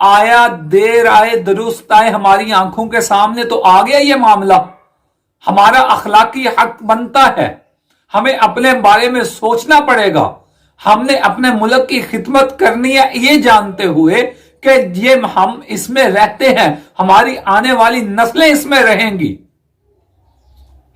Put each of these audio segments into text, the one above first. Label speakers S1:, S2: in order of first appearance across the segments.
S1: آیا دیر آئے درست آئے ہماری آنکھوں کے سامنے تو آ گیا یہ معاملہ. ہمارا اخلاقی حق بنتا ہے, ہمیں اپنے بارے میں سوچنا پڑے گا. ہم نے اپنے ملک کی خدمت کرنی ہے یہ جانتے ہوئے کہ یہ ہم اس میں رہتے ہیں, ہماری آنے والی نسلیں اس میں رہیں گی.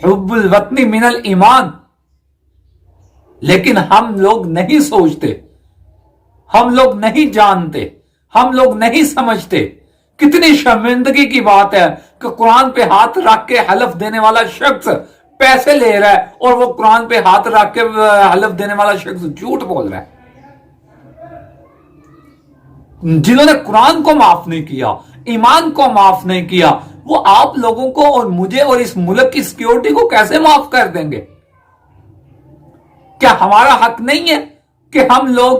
S1: حب الوطنی من الایمان. لیکن ہم لوگ نہیں سوچتے, ہم لوگ نہیں جانتے, ہم لوگ نہیں سمجھتے. کتنی شرمندگی کی بات ہے کہ قرآن پہ ہاتھ رکھ کے حلف دینے والا شخص پیسے لے رہا ہے اور وہ قرآن پہ ہاتھ رکھ کے حلف دینے والا شخص جھوٹ بول رہا ہے. جنہوں نے قرآن کو معاف نہیں کیا, ایمان کو معاف نہیں کیا, وہ آپ لوگوں کو اور مجھے اور اس ملک کی سیکیورٹی کو کیسے معاف کر دیں گے؟ کیا ہمارا حق نہیں ہے کہ ہم لوگ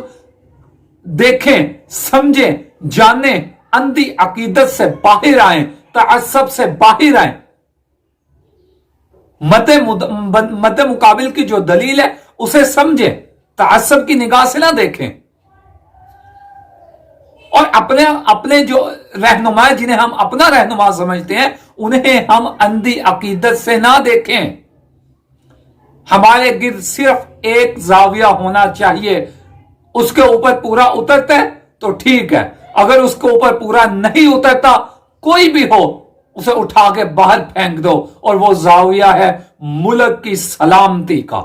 S1: دیکھیں, سمجھیں, جانیں, اندھی عقیدت سے باہر آئیں, تعصب سے باہر آئیں, مت مقابل کی جو دلیل ہے اسے سمجھیں, تعصب کی نگاہ سے نہ دیکھیں, اور اپنے جو رہنما جنہیں ہم اپنا رہنما سمجھتے ہیں انہیں ہم اندھی عقیدت سے نہ دیکھیں. ہمارے گرد صرف ایک زاویہ ہونا چاہیے, اس کے اوپر پورا اترتا ہے تو ٹھیک ہے, اگر اس کے اوپر پورا نہیں اترتا کوئی بھی ہو اسے اٹھا کے باہر پھینک دو, اور وہ زاویہ ہے ملک کی سلامتی کا,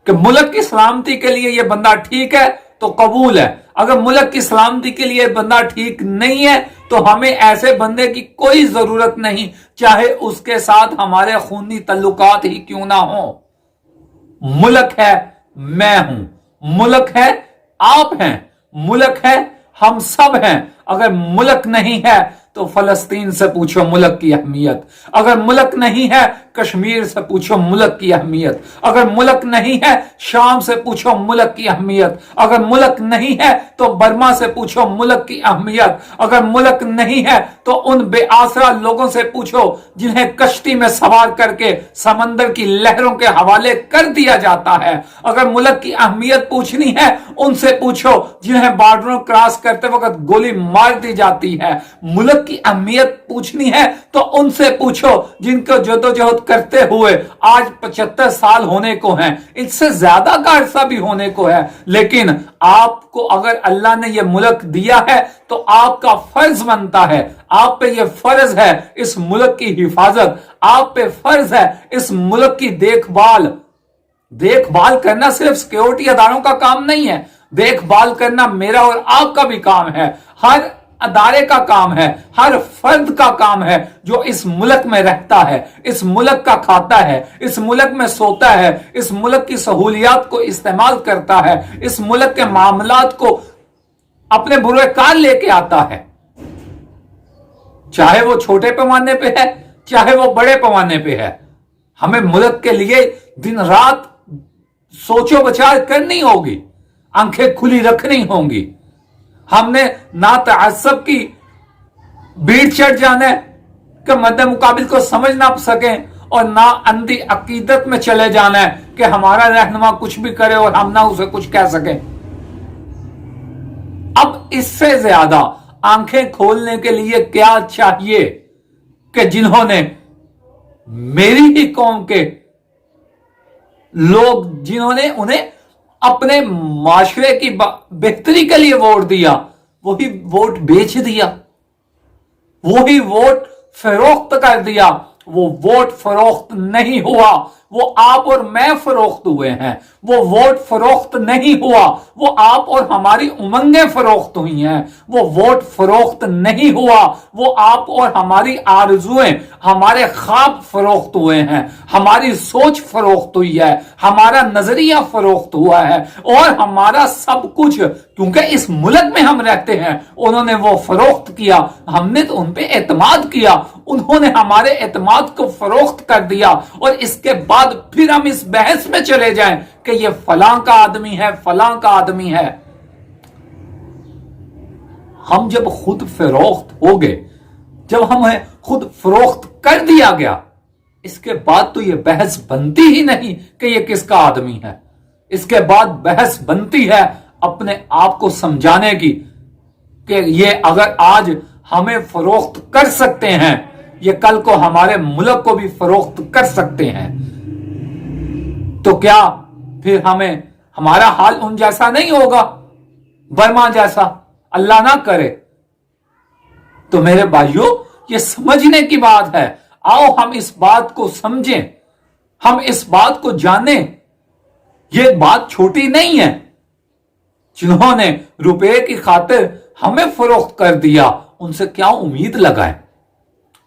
S1: کہ ملک کی سلامتی کے لیے یہ بندہ ٹھیک ہے تو قبول ہے, اگر ملک کی سلامتی کے لیے بندہ ٹھیک نہیں ہے تو ہمیں ایسے بندے کی کوئی ضرورت نہیں, چاہے اس کے ساتھ ہمارے خونی تعلقات ہی کیوں نہ ہوں. ملک ہے میں ہوں, ملک ہے آپ ہیں, ملک ہے ہم سب ہیں. اگر ملک نہیں ہے تو فلسطین سے پوچھو ملک کی اہمیت, اگر ملک نہیں ہے کشمیر سے پوچھو ملک کی اہمیت, اگر ملک نہیں ہے شام سے پوچھو ملک کی اہمیت, اگر ملک نہیں ہے تو برما سے پوچھو ملک کی اہمیت, اگر ملک نہیں ہے تو ان بے آسرا لوگوں سے پوچھو جنہیں کشتی میں سوار کر کے سمندر کی لہروں کے حوالے کر دیا جاتا ہے, اگر ملک کی اہمیت پوچھنی ہے ان سے پوچھو جنہیں بارڈروں کراس کرتے وقت گولی مار دی جاتی ہے, ملک کی اہمیت پوچھنی ہے تو ان سے پوچھو جن کو جدوجہد کرتے ہوئے آج 75 سال ہونے کو ہیں, اس سے زیادہ کا عرصہ بھی ہونے کو ہے. لیکن آپ کو اگر اللہ نے یہ ملک دیا ہے تو آپ کا فرض بنتا ہے, آپ پہ یہ فرض ہے اس ملک کی حفاظت, آپ پہ فرض ہے اس ملک کی دیکھ بھال کرنا. صرف سیکیورٹی اداروں کا کام نہیں ہے, دیکھ بھال کرنا میرا اور آپ کا بھی کام ہے, ہر ادارے کا کام ہے, ہر فرد کا کام ہے جو اس ملک میں رہتا ہے, اس ملک کا کھاتا ہے, اس ملک میں سوتا ہے, اس ملک کی سہولیات کو استعمال کرتا ہے, اس ملک کے معاملات کو اپنے بروئے کار لے کے آتا ہے, چاہے وہ چھوٹے پیمانے پہ ہے چاہے وہ بڑے پیمانے پہ ہے. ہمیں ملک کے لیے دن رات سوچو بچار کرنی ہوگی, آنکھیں کھلی رکھنی ہوں گی. ہم نے نہ تعصب کی بھیڑ چڑھ جانا ہے کہ مد مقابل کو سمجھ نہ سکیں, اور نہ اندھی عقیدت میں چلے جانا ہے کہ ہمارا رہنما کچھ بھی کرے اور ہم نہ اسے کچھ کہہ سکیں. اب اس سے زیادہ آنکھیں کھولنے کے لیے کیا چاہیے کہ جنہوں نے میری ہی قوم کے لوگ جنہوں نے انہیں اپنے معاشرے کی بہتری کے لیے ووٹ دیا, وہی ووٹ بیچ دیا, وہی ووٹ فروخت کر دیا. وہ ووٹ فروخت نہیں ہوا, وہ آپ اور میں فروخت ہوئے ہیں. وہ ووٹ فروخت نہیں ہوا, وہ آپ اور ہماری امنگیں فروخت ہوئی ہیں. وہ ووٹ فروخت نہیں ہوا, وہ آپ اور ہماری آرزویں, ہمارے خواب فروخت ہوئے ہیں. ہماری سوچ فروخت ہوئی ہے, ہمارا نظریہ فروخت ہوا ہے, اور ہمارا سب کچھ کیونکہ اس ملک میں ہم رہتے ہیں انہوں نے وہ فروخت کیا. ہم نے تو ان پہ اعتماد کیا, انہوں نے ہمارے اعتماد کو فروخت کر دیا. اور اس کے بعد پھر ہم اس بحث میں چلے جائیں کہ یہ فلاں کا آدمی ہے, فلاں کا آدمی ہے. ہم جب خود فروخت ہو گئے, جب ہمیں خود فروخت کر دیا گیا, اس کے بعد تو یہ بحث بنتی ہی نہیں کہ یہ کس کا آدمی ہے. اس کے بعد بحث بنتی ہے اپنے آپ کو سمجھانے کی کہ یہ اگر آج ہمیں فروخت کر سکتے ہیں یہ کل کو ہمارے ملک کو بھی فروخت کر سکتے ہیں، تو کیا پھر ہمارا حال ان جیسا نہیں ہوگا، برما جیسا؟ اللہ نہ کرے۔ تو میرے بھائیوں، یہ سمجھنے کی بات ہے۔ آؤ ہم اس بات کو سمجھیں، ہم اس بات کو جانیں۔ یہ بات چھوٹی نہیں ہے۔ جنہوں نے روپے کی خاطر ہمیں فروخت کر دیا ان سے کیا امید لگائیں،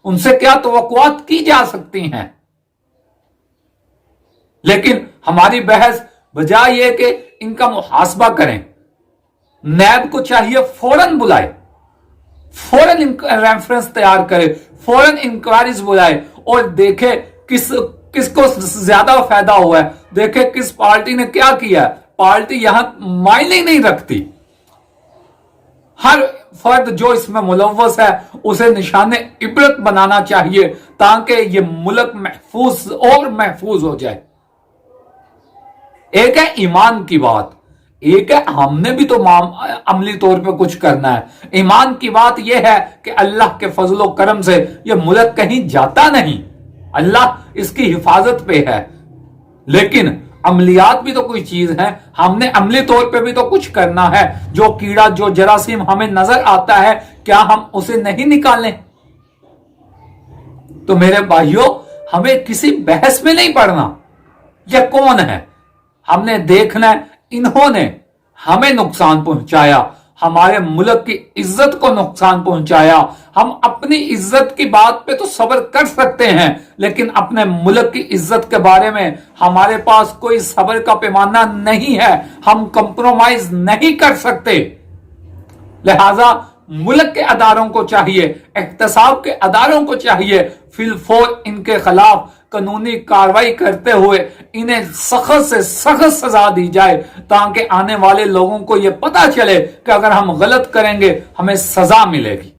S1: ان سے کیا توقعات کی جا سکتی ہیں؟ لیکن ہماری بحث بجائے یہ کہ ان کا محاسبہ کریں، نیب کو چاہیے فوراً بلائے، فوراً ریفرنس تیار کرے، فوراً انکوائریز بلائے اور دیکھے کس کو زیادہ فائدہ ہوا ہے، دیکھے کس پارٹی نے کیا کیا ہے۔ پارٹی یہاں معنی نہیں رکھتی، ہر فرد جو اس میں ملوث ہے اسے نشان عبرت بنانا چاہیے تاکہ یہ ملک محفوظ اور محفوظ ہو جائے۔ ایک ہے ایمان کی بات، ایک ہے ہم نے بھی تو عملی طور پہ کچھ کرنا ہے۔ ایمان کی بات یہ ہے کہ اللہ کے فضل و کرم سے یہ ملک کہیں جاتا نہیں، اللہ اس کی حفاظت پہ ہے، لیکن عملیات بھی تو کوئی چیز ہے، ہم نے عملی طور پہ بھی تو کچھ کرنا ہے۔ جو کیڑا، جو جراثیم ہمیں نظر آتا ہے کیا ہم اسے نہیں نکالیں؟ تو میرے بھائیوں، ہمیں کسی بحث میں نہیں پڑنا یہ کون ہے، ہم نے دیکھنا ہے انہوں نے ہمیں نقصان پہنچایا، ہمارے ملک کی عزت کو نقصان پہنچایا۔ ہم اپنی عزت کی بات پہ تو صبر کر سکتے ہیں لیکن اپنے ملک کی عزت کے بارے میں ہمارے پاس کوئی صبر کا پیمانہ نہیں ہے، ہم کمپرومائز نہیں کر سکتے۔ لہذا ملک کے اداروں کو چاہیے، احتساب کے اداروں کو چاہیے فی الفور ان کے خلاف قانونی کارروائی کرتے ہوئے انہیں سخت سے سخت سزا دی جائے تاکہ آنے والے لوگوں کو یہ پتا چلے کہ اگر ہم غلط کریں گے ہمیں سزا ملے گی۔